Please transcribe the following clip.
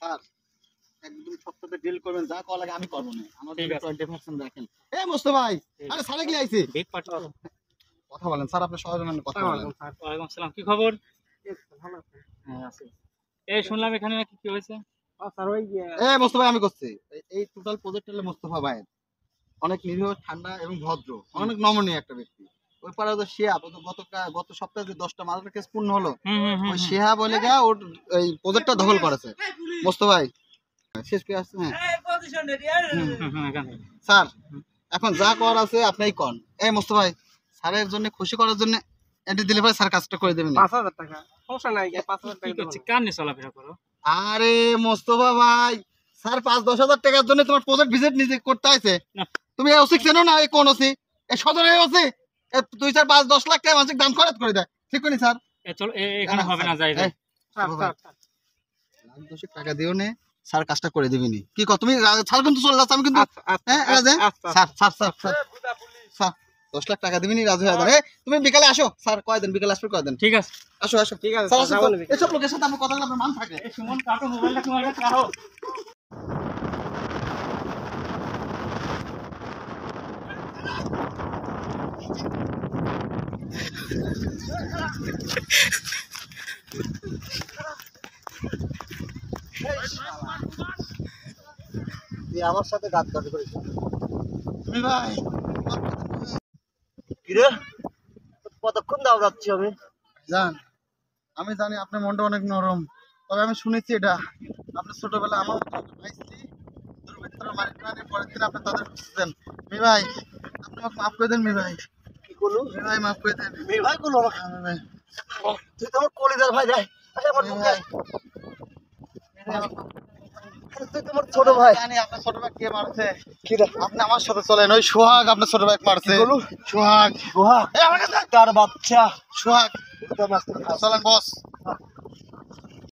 Sir একদম সত্যতে deal করবেন, যা কল লাগে আমি করব না। আমাদের 20% রাখেন। এই মোস্তফা ভাই, আরে স্যার কি আইছে? বিগ পার্টি কথা বলেন স্যার, আপনি সহজে কথা বলেন। ওয়ালাইকুম আসসালাম, কি খবর? ভালো আছি। হ্যাঁ আছি। এই শুনলাম এখানে নাকি কি হয়েছে? স্যার ওই এই মোস্তফা ভাই আমি করছি। এই টোটাল প্রজেক্ট হলো মোস্তফা ভাই। অনেক নিরীহ, ঠান্ডা এবং ভদ্র, অনেক নমনীয় একটা ব্যক্তি। ওই পাড়া তো শিহাব, গত সপ্তাহে যে 10টা মার্ডার কেস পূর্ণ হলো, ওই শিহাব বলে গা ওর এই প্রজেক্টটা দখল করেছে মোস্তফা ভাই। শেষ করে আসছে। হ্যাঁ স্যার, এখন যা করার আছে আপনিই করেন। এই মোস্তফা ভাই, স্যারের জন্য খুশি করার জন্য এন্টি দিলে ভাই স্যার কাজটা করে দেবেন। 5000 টাকা সমস্যা নাই, 5000 টাকা করছি কান নিয়ে চলাফেরা করো। আরে মোস্তফা ভাই, স্যার 5-10 হাজার টাকার জন্য তোমার প্রজেক্ট ভিজিট নিজে করতে আছে। তুমি এই ওসি চেনো না? এই কোন ওসি? এই সদর এই ওসি 2-4-5-10 লাখ টাকা মাসিক দাম খরচ করে দেয়, ঠিক করি স্যার? চলো এখানে হবে না, যাই যাই। টাকা দিও নে, স্যার কাজটা করে দিবিনি। কি কর তুমি? স্যার কিন্তু চলে যাচ্ছে, আমি কিন্তু sir sir sir sir sir 10 lakh টাকা দিবিনি, রাজু হয়ে যাবে। তুমি বিকালে আসো, স্যার কয়দিন বিকালে আসবে, কয়দিন? ঠিক আছে, আসো আসো, ঠিক আছে স্যার স্যার, আসো। এসব লোকের সাথে আমার কথা বলে আপনার মান থাকে। সুমন কাটো, মোবাইলটা তোমার কাছে রাখো। আমার সাথে গাদ্দারি করেছে তুমি ভাই। কিরে কতক্ষণ দাও যাচ্ছি আমি? আমি জানি আপনার মনটা অনেক নরম, তবে আমি শুনেছি এটা আপনি ছোটবেলা আমার ভাইস্তি দুর্বৃত্তরা মারি প্রাণে পরের দিন আপনি তাদের খুঁজছেন। মি ভাই, আপনি আমাকে মাফ করে দেন। মি ভাই, কি করলো? মি ভাই মাফ করে দেন। মি ভাই করলো আমাকে? ভাই তুই তো আমার কলিজার ভাই রে। আরে আমার মি ভাই, তুই তোমার ছোট ভাই। জানি আপনার ছোট ভাই কে মারছে। কি রে? আপনি আমার সাথে চলেন, ওই সোহাগ আপনার ছোট ভাই মারছে। বলো? সোহাগ, গোহা এই আমার কাছে তার বাচ্চা সোহাগ, ওটা মাস্টার চলেন বস।